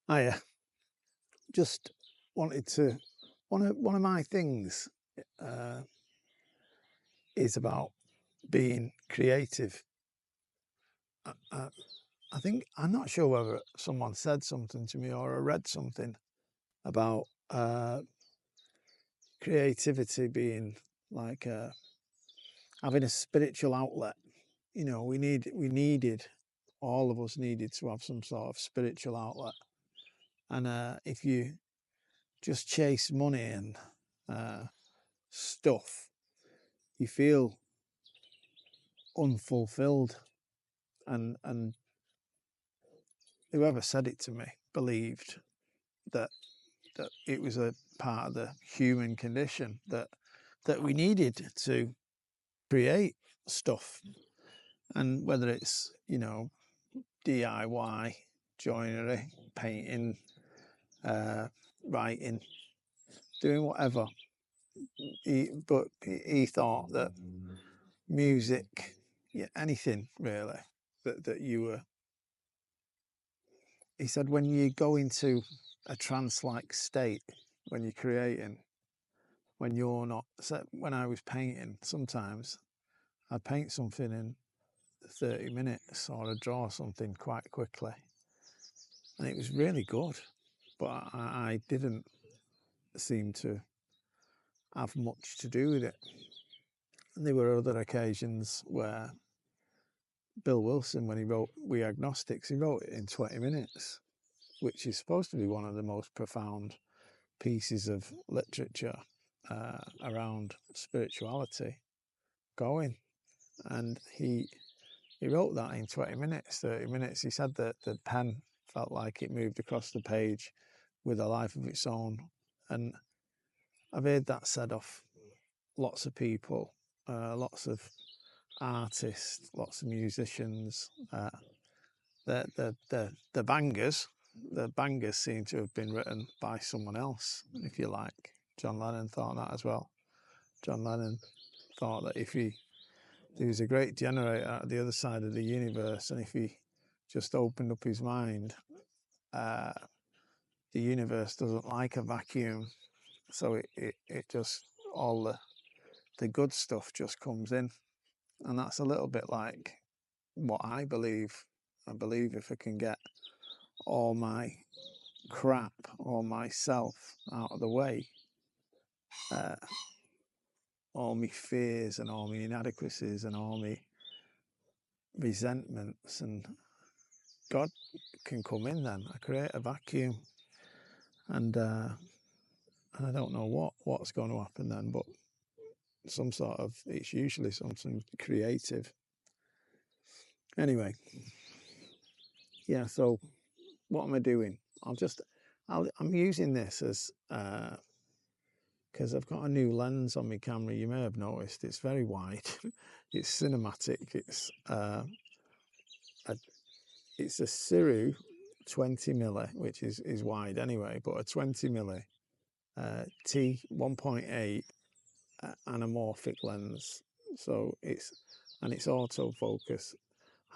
I just wanted to. One of my things uh, is about being creative. I, I think I'm not sure whether someone said something to me or I read something about creativity being like having a spiritual outlet. You know, we needed all of us needed to have some sort of spiritual outlet. And if you just chase money and uh, stuff, you feel unfulfilled. And whoever said it to me believed that it was a part of the human condition that we needed to create stuff, and whether it's DIY, joinery, painting, uh, writing, doing whatever. But he thought that music, yeah, anything really, that you were. He said when you go into a trance-like state when you're creating, when you're not. So when I was painting, sometimes I'd paint something in 30 minutes or I'd draw something quite quickly, and it was really good, but I didn't seem to have much to do with it. And there were other occasions where Bill Wilson, when he wrote We Agnostics, he wrote it in 20 minutes, which is supposed to be one of the most profound pieces of literature around spirituality going. And he wrote that in 20 minutes, 30 minutes. He said that the pen felt like it moved across the page with a life of its own. And I've heard that said of lots of people, lots of artists, lots of musicians. The bangers, the bangers seem to have been written by someone else, if you like. John Lennon thought that as well. John Lennon thought that if there was a great generator at the other side of the universe, and if he just opened up his mind, uh, the universe doesn't like a vacuum, so it just all the good stuff just comes in. And that's a little bit like what I believe. I believe if I can get all my crap or myself out of the way, uh, all my fears and all my inadequacies and all my resentments, and God can come in, then I create a vacuum, and I don't know what's going to happen then, but some sort of, it's usually something creative. Anyway, yeah. So what am I doing? I'm using this as because I've got a new lens on my camera. You may have noticed it's very wide. It's cinematic. It's a Siru 20 milli, which is wide anyway, but a 20 milli T 1.8 anamorphic lens. So it's autofocus.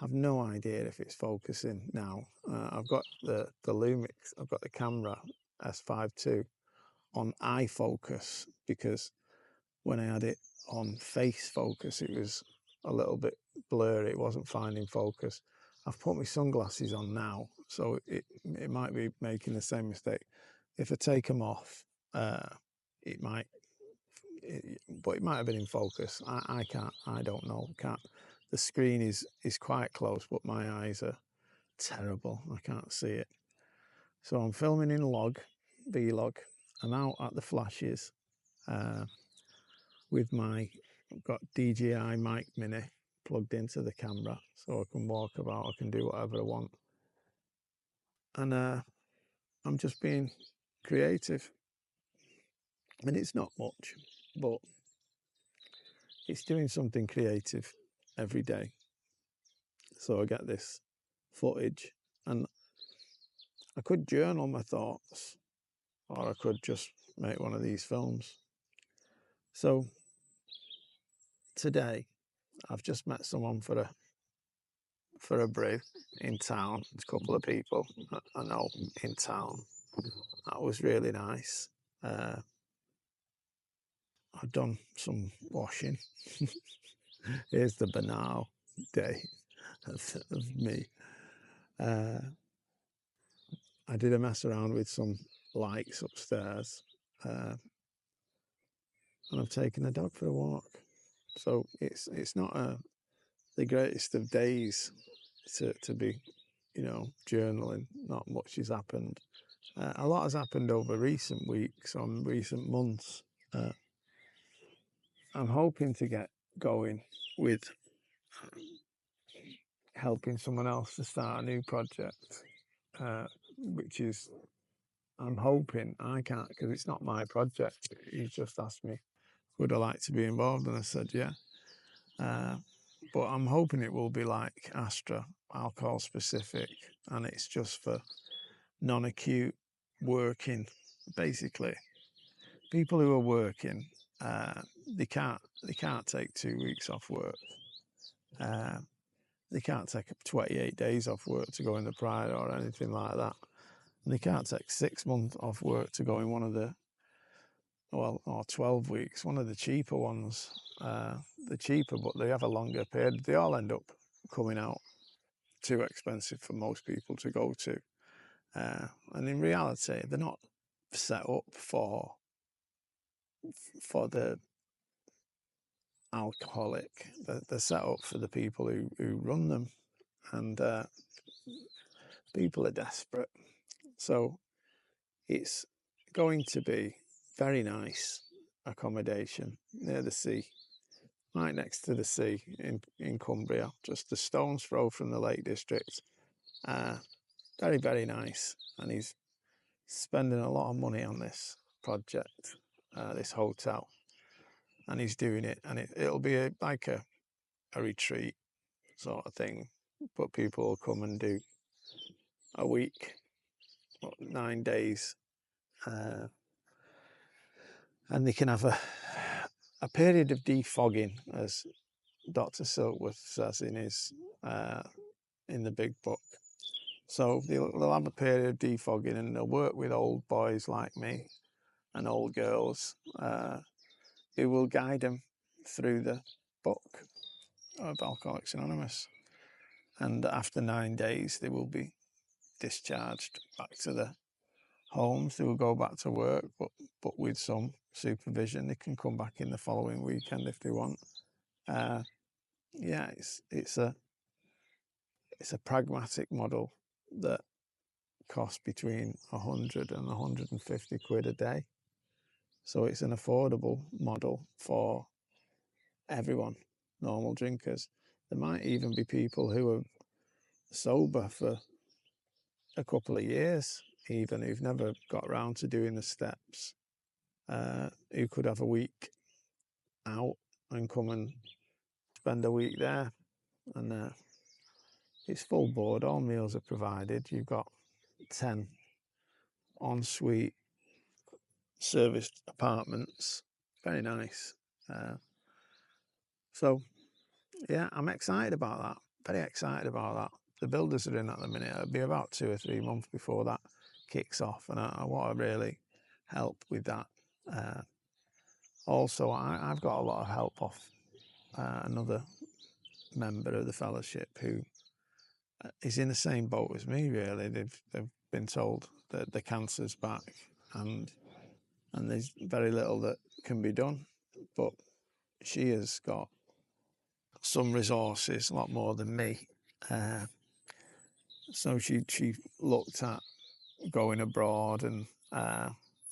I have no idea if it's focusing now. I've got the Lumix. I've got the camera S5 II on eye focus, because when I had it on face focus, it was a little bit blurry. It wasn't finding focus. I've put my sunglasses on now, so it might be making the same mistake. If I take them off, it might, but it might have been in focus. I can't. I don't know. Can't. The screen is quite close, but my eyes are terrible. I can't see it. So I'm filming in Vlog. I'm out at the flashes with I've got DJI Mic Mini plugged into the camera, so I can walk about, I can do whatever I want. And I'm just being creative. And it's not much, but it's doing something creative every day. So I get this footage, and I could journal my thoughts, or I could just make one of these films. So today I've just met someone for for a brew in town. There's a couple of people that I know in town. That was really nice. I've done some washing. Here's the banal day of me. I did a mess around with some lights upstairs, and I've taken the dog for a walk. So it's not the greatest of days to be, journaling. Not much has happened. A lot has happened over recent weeks, on recent months. I'm hoping to get going with helping someone else to start a new project, which is, I'm hoping, I can't, because it's not my project. He's just asked me, would I like to be involved? And I said, yeah. But I'm hoping it will be like Astra, alcohol specific, and it's just for non-acute working. Basically, people who are working, they can't take 2 weeks off work. They can't take 28 days off work to go in the Pride or anything like that. And they can't take 6 months off work to go in one of the, or 12 weeks, one of the cheaper ones. They're cheaper, but they have a longer period. They all end up coming out too expensive for most people to go to. And in reality, they're not set up for the alcoholic. They're set up for the people who run them, and people are desperate. So it's going to be very nice accommodation near the sea, right next to the sea in Cumbria, just a stone's throw from the Lake District. Very, very nice. And he's spending a lot of money on this project, this hotel, and he's doing it, and it'll be like a retreat sort of thing, but people will come and do a week, 9 days, and they can have a period of defogging, as Dr. Silkworth says in the big book. So they'll have a period of defogging, and they'll work with old boys like me and old girls who will guide them through the book of Alcoholics Anonymous. And after 9 days, they will be discharged back to the homes. They will go back to work, but with some supervision. They can come back in the following weekend if they want. Yeah, it's a pragmatic model that costs between 100 and 150 quid a day. So it's an affordable model for everyone, normal drinkers. There might even be people who are sober for a couple of years, even who've never got around to doing the steps, who could have a week out and come and spend a week there. And it's full board, all meals are provided. You've got 10 ensuite serviced apartments, very nice. So yeah, I'm excited about that, very excited about that. The builders are in at the minute. It'll be about 2 or 3 months before that kicks off, and I want to really help with that. Also, I've got a lot of help off another member of the fellowship who is in the same boat as me, really. They've been told that the cancer's back, and there's very little that can be done, but she has got some resources, a lot more than me. So she looked at going abroad and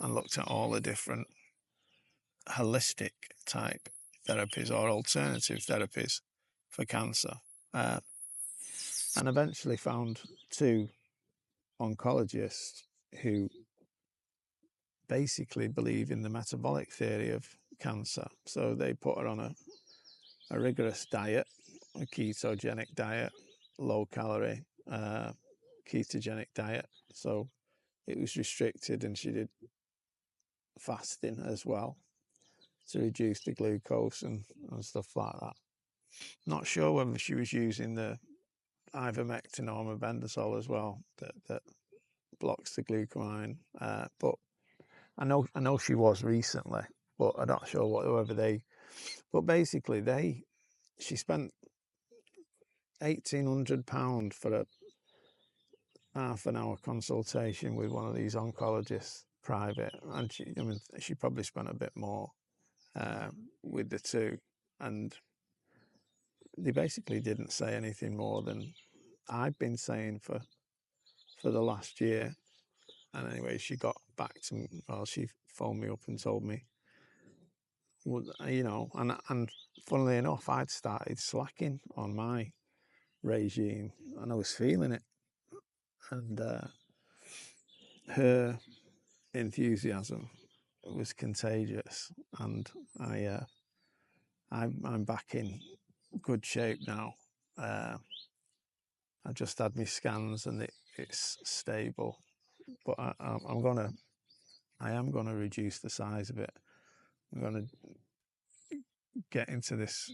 looked at all the different holistic type therapies or alternative therapies for cancer, and eventually found 2 oncologists who basically believe in the metabolic theory of cancer. So they put her on a rigorous diet, a ketogenic diet, low calorie ketogenic diet. So it was restricted, and she did fasting as well to reduce the glucose and stuff like that. Not sure whether she was using the ivermectin or mebendazole as well that blocks the glucamine. But I know she was recently, but I'm not sure whether they. But basically, she spent £1,800 for a half an hour consultation with one of these oncologists, private, and she probably spent a bit more with the two, and they basically didn't say anything more than I've been saying for the last year. And anyway, she got back to me. Well, she phoned me up and told me, well, and funnily enough, I'd started slacking on my regime, and I was feeling it. And her enthusiasm was contagious, and I'm back in good shape now. I just had my scans, and it's stable, but I am gonna reduce the size of it. I'm gonna get into this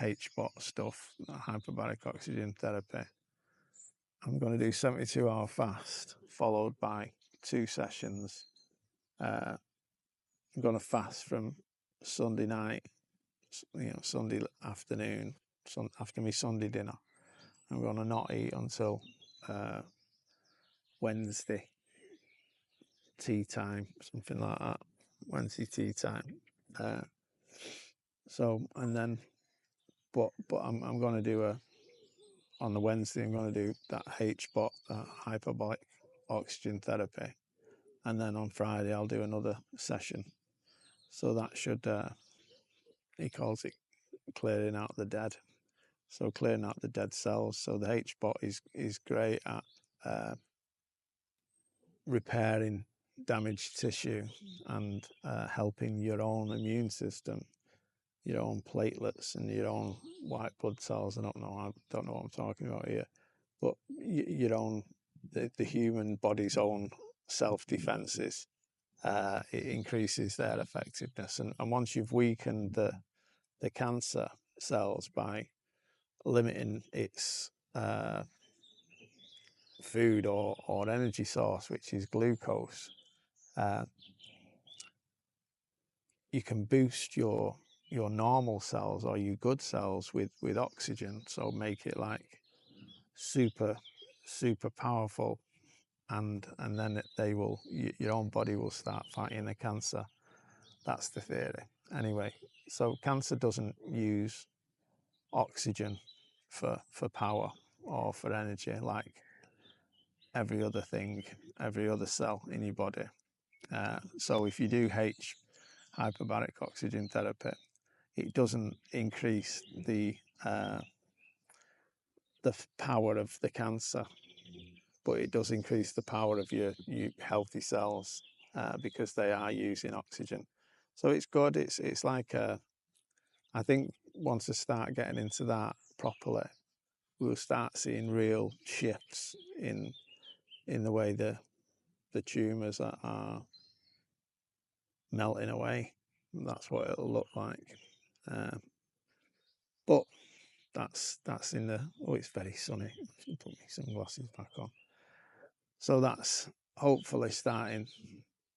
HBOT stuff, hyperbaric oxygen therapy. I'm going to do 72-hour fast followed by 2 sessions. I'm going to fast from Sunday night, Sunday afternoon, after my Sunday dinner. I'm going to not eat until Wednesday tea time, something like that. Wednesday tea time. And then, but I'm going to do on the Wednesday, I'm going to do that HBOT, that hyperbaric oxygen therapy. And then on Friday, I'll do another session. So that should, he calls it clearing out the dead. So clearing out the dead cells. So the HBOT is great at repairing damaged tissue and helping your own immune system, your own platelets and your own white blood cells. I don't know what I'm talking about here, but your own, the human body's own self-defenses. It increases their effectiveness, and once you've weakened the cancer cells by limiting its food or energy source, which is glucose, you can boost your normal cells or your good cells with oxygen, so make it like super powerful, and then your own body will start fighting the cancer. That's the theory anyway. So cancer doesn't use oxygen for power or for energy like every other thing, every other cell in your body. So if you do hyperbaric oxygen therapy, it doesn't increase the power of the cancer, but it does increase the power of your healthy cells because they are using oxygen. So it's good. It's like I think once I start getting into that properly, we'll start seeing real shifts in the way the tumours are melting away. That's what it'll look like. But that's in the, it's very sunny. I should put my sunglasses back on. So that's hopefully starting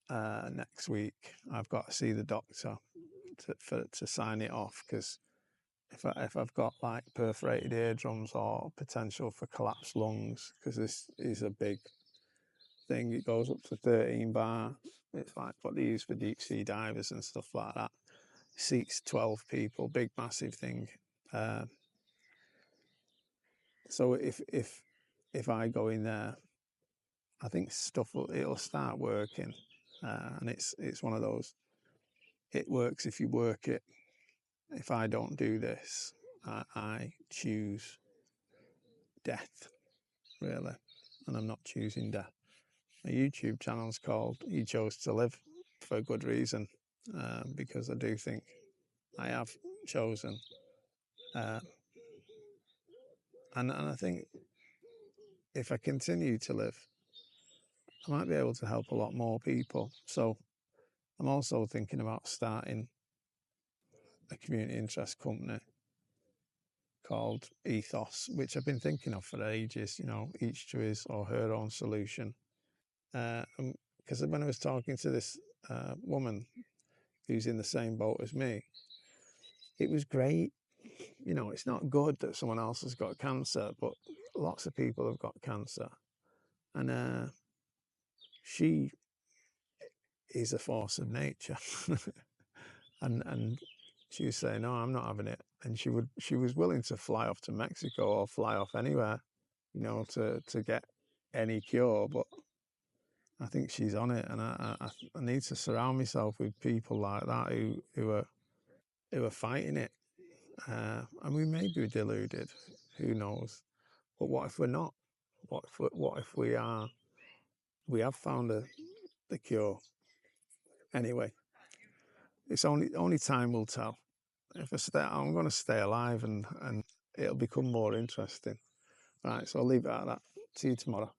next week. I've got to see the doctor to sign it off, because if I've got like perforated eardrums or potential for collapsed lungs, because this is a big thing, it goes up to 13 bar. It's like what they use for deep sea divers and stuff like that. Seats 12 people, big massive thing. So if I go in there, I think it'll start working, and it's one of those. It works if you work it. If I don't do this, I choose death, really, and I'm not choosing death. My YouTube channel's called "You Chose to Live" for a good reason, because I do think I have chosen, and I think if I continue to live, I might be able to help a lot more people. So I'm also thinking about starting a community interest company called Ethos, which I've been thinking of for ages, you know, each to his or her own solution. Because when I was talking to this woman who's in the same boat as me, it was great. You know, it's not good that someone else has got cancer, but lots of people have got cancer. And she is a force of nature. and she was saying, no, I'm not having it. And she was willing to fly off to Mexico or fly off anywhere, you know, to get any cure. But I think she's on it, and I need to surround myself with people like that who are fighting it. And we may be deluded, who knows? But what if we're not? What if we are? We have found the cure. Anyway, it's only time will tell. If I stay, I'm going to stay alive, and it'll become more interesting. Right, so I'll leave it at that. See you tomorrow.